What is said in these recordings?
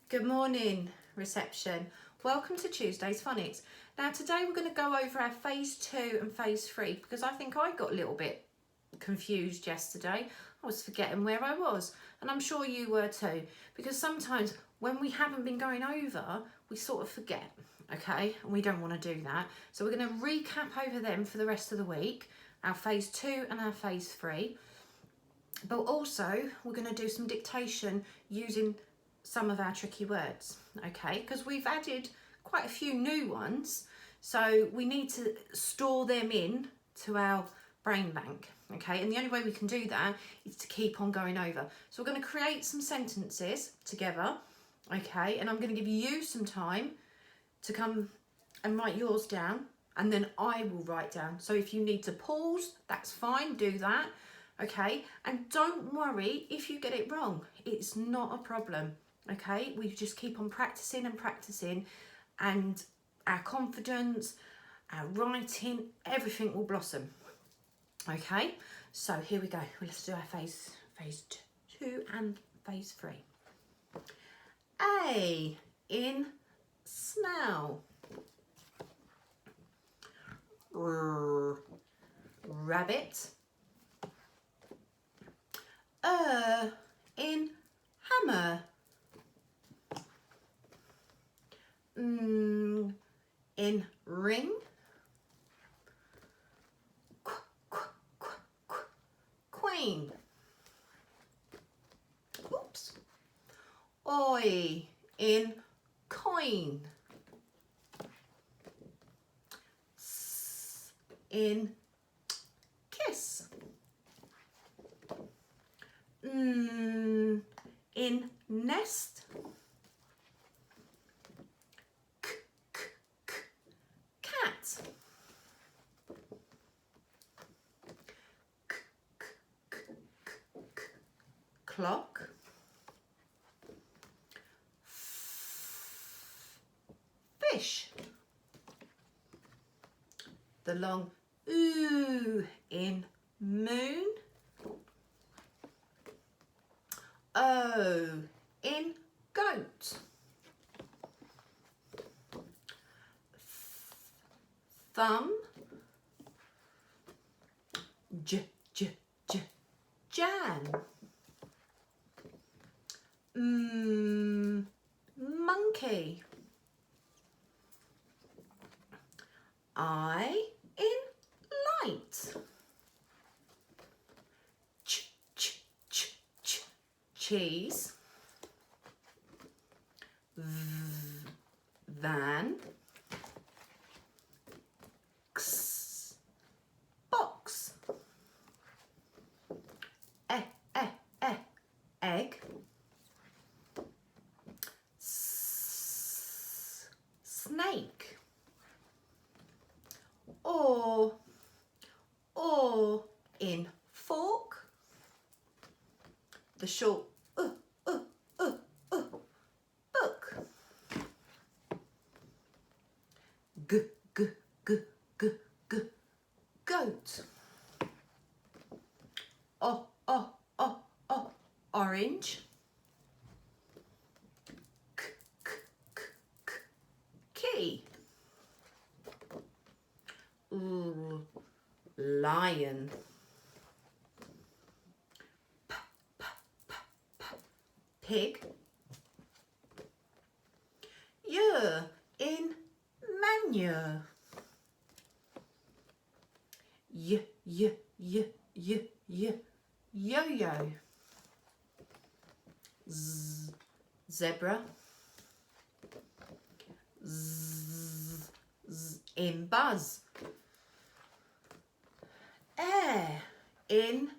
Good morning, reception. Welcome to Tuesday's Phonics. Now today we're going to go over our phase 2 and phase 3 because I think I got a little bit confused yesterday. I was forgetting where I was, and I'm sure you were too, because sometimes when we haven't been going over, we sort of forget, okay? And we don't want to do that. So we're going to recap over them for the rest of the week, our phase 2 and our phase 3. But also we're going to do some dictation using some of our tricky words, okay, because we've added quite a few new ones, so we need to store them in to our brain bank, okay, and the only way we can do that is to keep on going over. So we're going to create some sentences together, okay, and I'm going to give you some time to come and write yours down, and then I will write down. So if you need to pause, that's fine, do that, okay, and don't worry if you get it wrong, it's not a problem. Okay, we just keep on practicing and practicing, and our confidence, our writing, everything will blossom. Okay, so here we go. Let's do our phase 2 and phase 3. A, in smell. R, rabbit. In hammer. In ring. Queen. Oops. Oi, in coin. S, in kiss. In nest. Cat. Clock. Fish. The long ooh in moon. O in goat. Thumb. Jan. Monkey. I in light. Cheese. Van. Box. Egg. Snake. Or in fork. The short book. Goat. Orange. Key. Lion. Pig. In manure. Yo-yo. Zebra. In buzz. Air in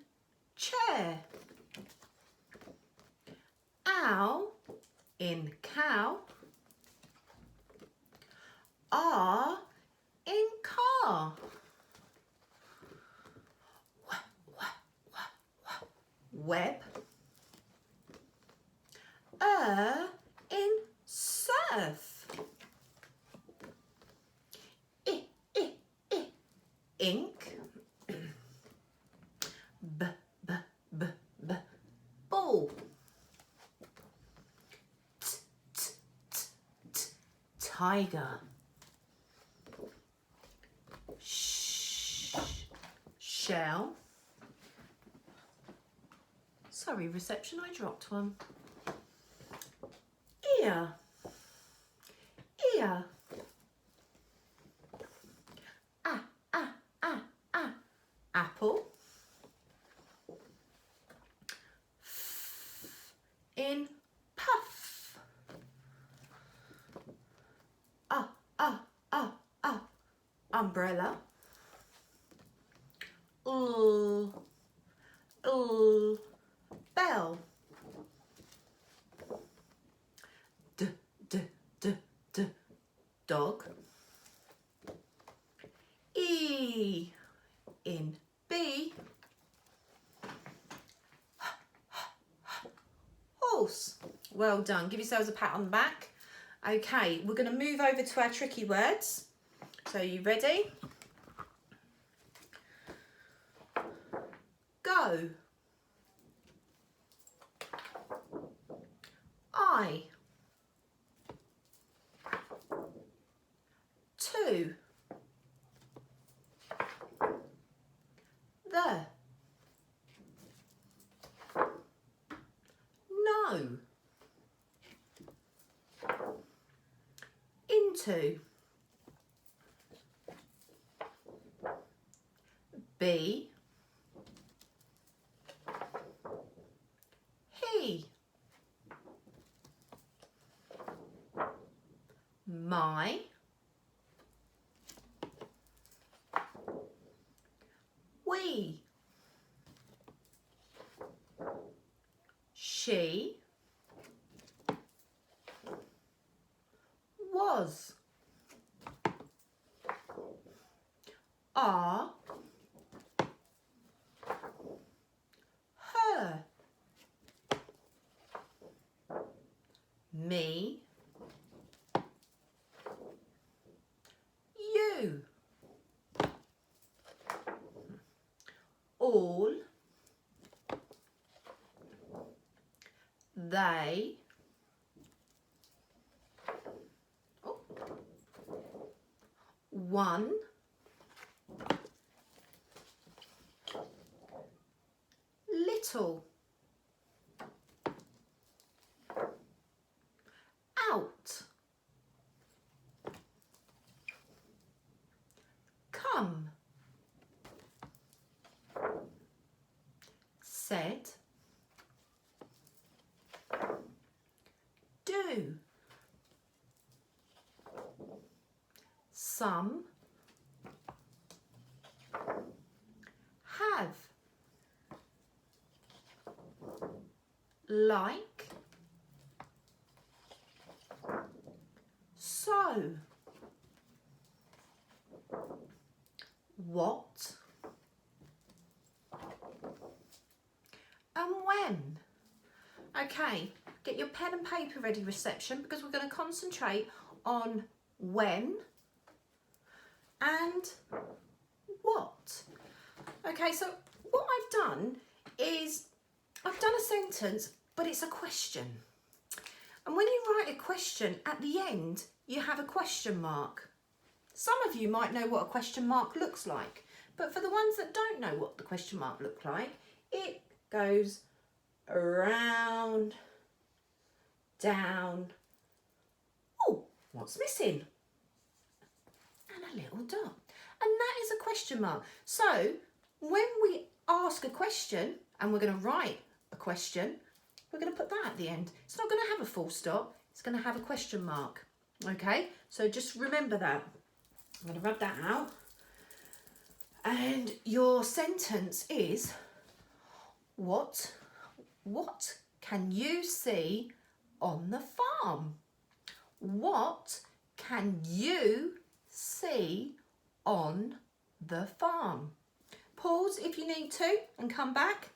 chair. Owl in cow. R in car. Web. In surf. Ink. Ball. tiger. Shell. Sorry, reception, I dropped one. Ear. Ear. Apple. In puff. Umbrella. Bell. Dog. E in B. Horse. Well done. Give yourselves a pat on the back. Okay, we're going to move over to our tricky words. So, you ready? Go. I. 2. The. No. Into. Be. He. My. We. She. Was. Are. Her. Me. You. All. They. One. Little. Out. Come. Said. Do. Some. Have. Like. So. What. And when. Okay, get your pen and paper ready, reception, because we're going to concentrate on when and what. Okay, so what I've done is I've done a sentence, but it's a question. And when you write a question, at the end, you have a question mark. Some of you might know what a question mark looks like, but for the ones that don't know what the question mark looks like, it goes around, down. Oh, what's missing? And a little dot. And that is a question mark. So when we ask a question and we're going to write a question, we're going to put that at the end. It's not going to have a full stop. It's going to have a question mark. Okay, so just remember that. I'm going to rub that out. And your sentence is, what can you see on the farm? What can you see on the farm? Pause if you need to and come back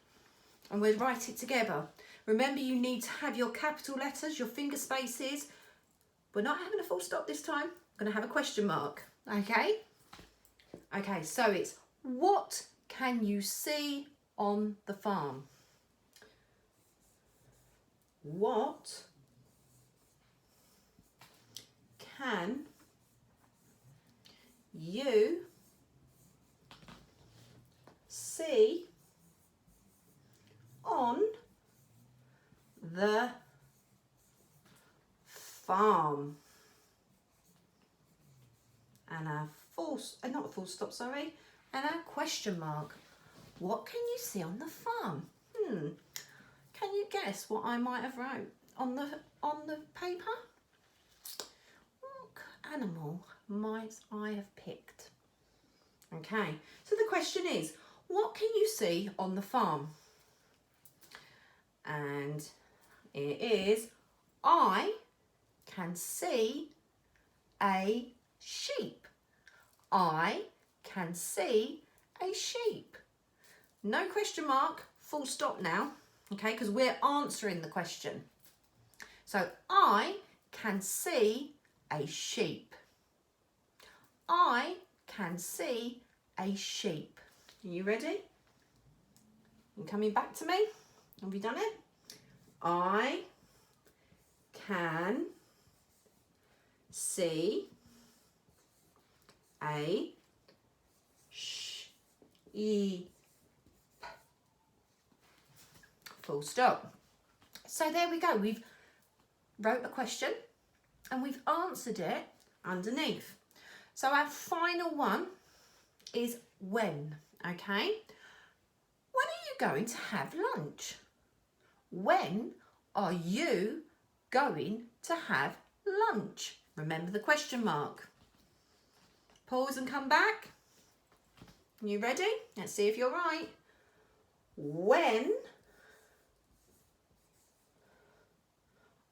and we'll write it together. Remember, you need to have your capital letters, your finger spaces. We're not having a full stop this time. I'm going to have a question mark, okay? Okay, so it's, what can you see on the farm? What can you see on the farm? And our not a full stop, sorry, and our question mark. What can you see on the farm? Can you guess what I might have wrote on the paper? What animal might I have picked? Okay, so the question is, what can you see on the farm? And it is, I can see a sheep. I can see a sheep. No question mark, full stop now, okay, because we're answering the question. So I can see a sheep. I can see a sheep. Are you ready? You coming back to me? Have you done it? I can see a sheep. Full stop. So there we go. We've wrote a question and we've answered it underneath. So our final one is when, okay? When are you going to have lunch? When are you going to have lunch? Remember the question mark. Pause and come back. You ready? Let's see if you're right. When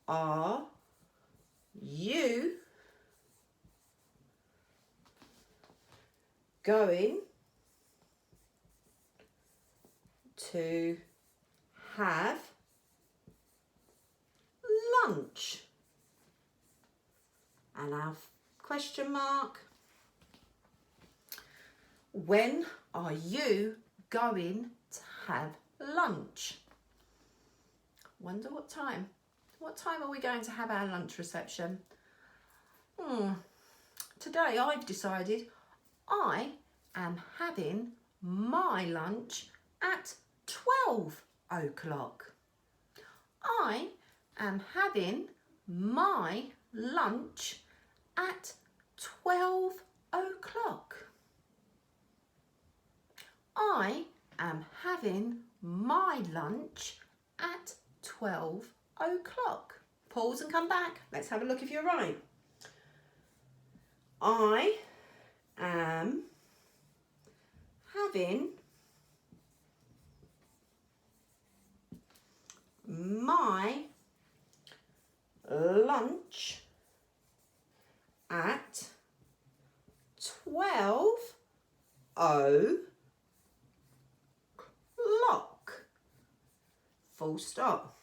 are you going to have lunch? And our question mark. When are you going to have lunch? Wonder what time? What time are we going to have our lunch reception? Today I've decided I am having my lunch at 12 o'clock. I am having my lunch at 12 o'clock. I am having my lunch at 12 o'clock. Pause and come back. Let's have a look if you're right. I am having my lunch at 12 o'clock. Full stop.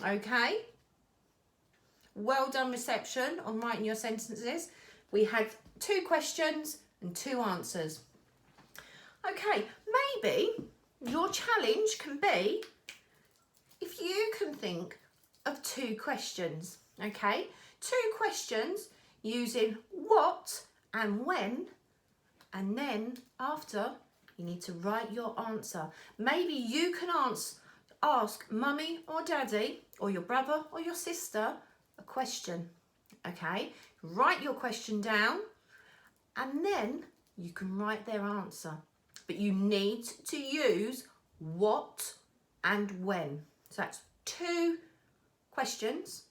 Okay. Well done, reception, on writing your sentences. We had 2 questions and 2 answers. Okay, maybe your challenge can be if you can think of 2 questions, okay? 2 questions using what and when, and then after you need to write your answer. Maybe you can ask mummy or daddy or your brother or your sister a question, okay? Write your question down and then you can write their answer. But you need to use what and when. So that's 2 questions,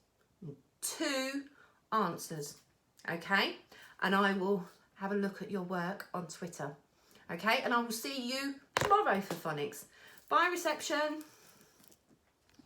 2 answers, okay? And I will have a look at your work on Twitter, okay? And I will see you tomorrow for phonics. Bye, reception.